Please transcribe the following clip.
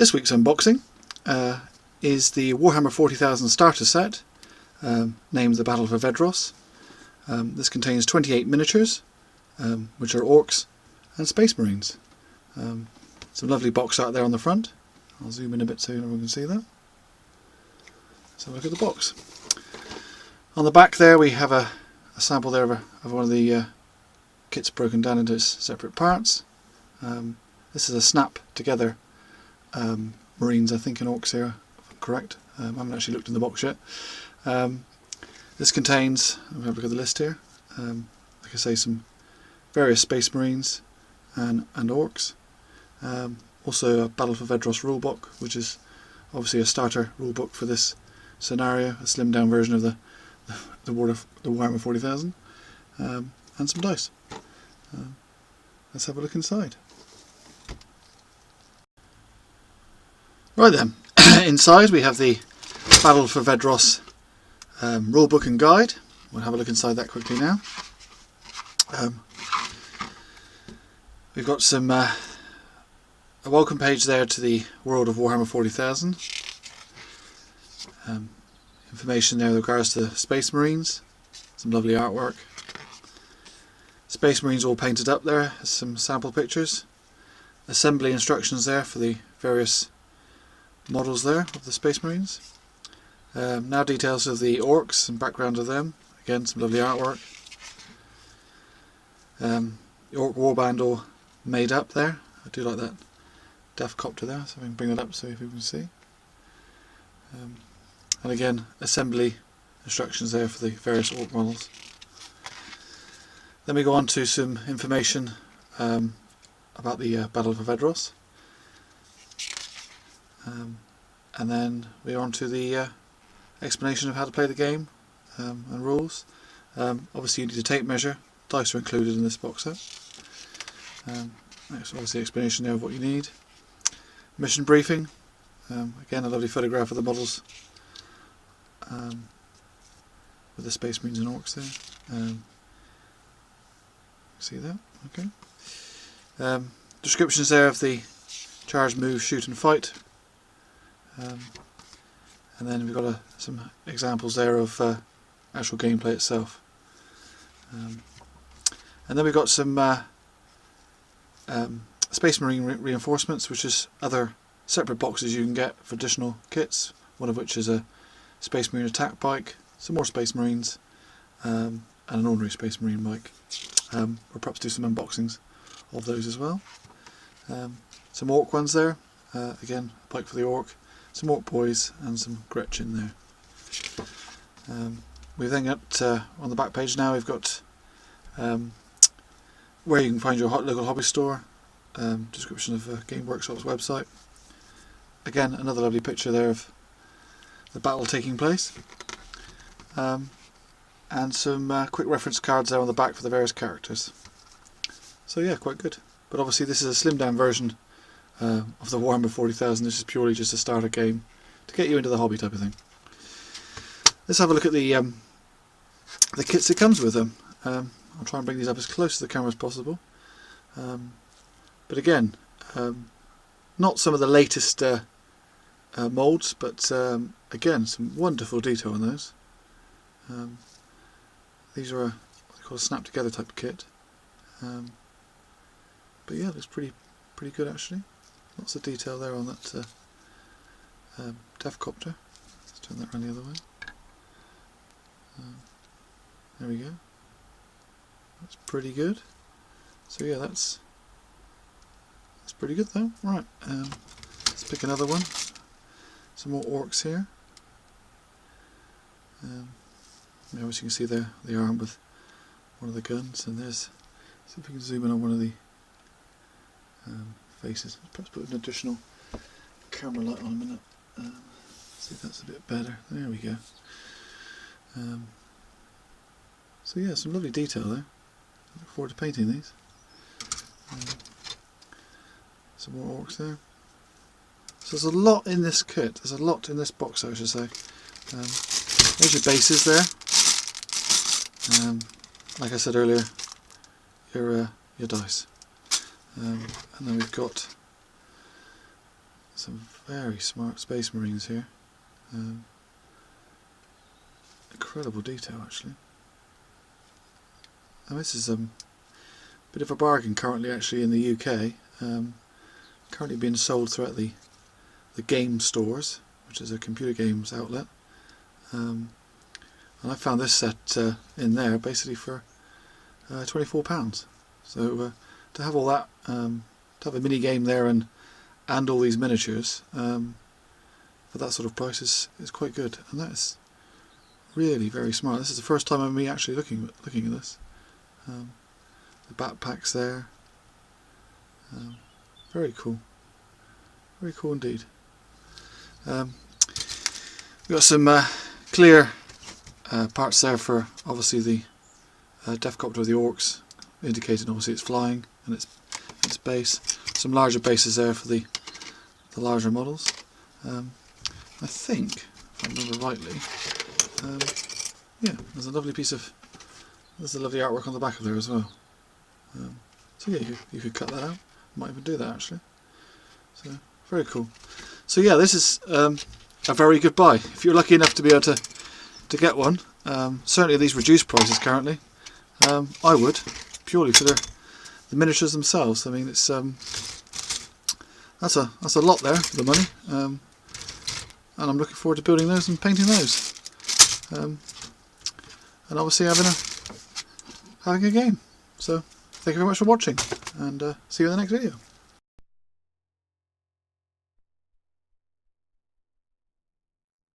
This week's unboxing is the Warhammer 40,000 starter set, named the Battle for Vedros. This contains 28 miniatures, which are orcs and space marines. Some lovely box art there on the front. I'll zoom in a bit so everyone can see that. Let's have a look at the box. On the back there we have a sample there of one of the kits broken down into its separate parts. This is a snap together marines, I think, and orcs here, if I'm correct. I haven't actually looked in the box yet. This contains, I'll have a look at the list here, like I say, some various space marines and orcs. Also a Battle for Vedros rulebook, which is obviously a starter rulebook for this scenario, a slimmed down version of the Warhammer 40,000, and some dice. Let's have a look inside. Right then, inside we have the Battle for Vedros rulebook and guide. We'll have a look inside that quickly now. We've got some a welcome page there to the world of Warhammer 40,000. Information there with regards to Space Marines, some lovely artwork. Space Marines all painted up there, some sample pictures. Assembly instructions there for the various models there of the Space Marines. Now details of the orcs and background of them. Again, some lovely artwork. The orc warband all made up there. I do like that Death Copter there, so I can bring it up so people can see. And again, assembly instructions there for the various orc models. Then we go on to some information about the Battle for Vedros. And then we're on to the explanation of how to play the game and rules. Obviously you need a tape measure. Dice are included in this box set. Next, obviously explanation there of what you need. Mission briefing. Again, a lovely photograph of the models with the Space Marines and orcs there. See that? Okay. Descriptions there of the charge, move, shoot and fight. And then we've got some examples there of actual gameplay itself. And then we've got some Space Marine reinforcements, which is other separate boxes you can get for additional kits, one of which is a Space Marine attack bike, some more Space Marines, and an ordinary Space Marine bike. We'll perhaps do some unboxings of those as well. Some orc ones there, again, a bike for the orc, some orc boys and some Gretchen there. We've then got, on the back page now, we've got where you can find your local hobby store, description of Game Workshop's website. Again, another lovely picture there of the battle taking place. And some quick reference cards there on the back for the various characters. So yeah, quite good. But obviously this is a slimmed down version of the Warhammer 40,000. This is purely just a starter game to get you into the hobby type of thing. Let's have a look at the kits that comes with them. I'll try and bring these up as close to the camera as possible. But again, not some of the latest moulds, but again, some wonderful detail on those. These are what they call a snap together type of kit. But yeah, it looks pretty good actually. Lots of detail there on that Death Copter. Let's turn that around the other way. There we go. That's pretty good. So yeah, that's pretty good though. Right, let's pick another one. Some more orcs here. As you can see there, the arm with one of the guns, and there's, see if we can zoom in on one of the faces. Perhaps put an additional camera light on a minute. See if that's a bit better. There we go. So yeah, some lovely detail there. I look forward to painting these. Some more orcs there. So there's a lot in this kit. There's a lot in this box, I should say. There's your bases there. Like I said earlier, your dice. And then we've got Some very smart Space Marines here. Incredible detail, actually. And this is a bit of a bargain currently, actually, in the UK. Currently being sold throughout the game stores, which is a computer games outlet. And I found this set in there basically for £24. So to have all that, to have a mini game there and all these miniatures for that sort of price is quite good. And that is really very smart. This is the first time of me actually looking at this. The backpacks there, very cool, very cool indeed. We've got some clear parts there for obviously the Defcopter of the Orcs, indicating obviously it's flying and its base. Some larger bases there for the larger models. I think, if I remember rightly, yeah, there's a lovely artwork on the back of there as well. So yeah, you could cut that out. Might even do that actually. So very cool. So yeah, this is a very good buy. If you're lucky enough to be able to get one, certainly at these reduced prices currently, I would, purely for the miniatures themselves. I mean, it's that's a lot there for the money, and I'm looking forward to building those and painting those, and obviously having a game. So thank you very much for watching, and see you in the next video.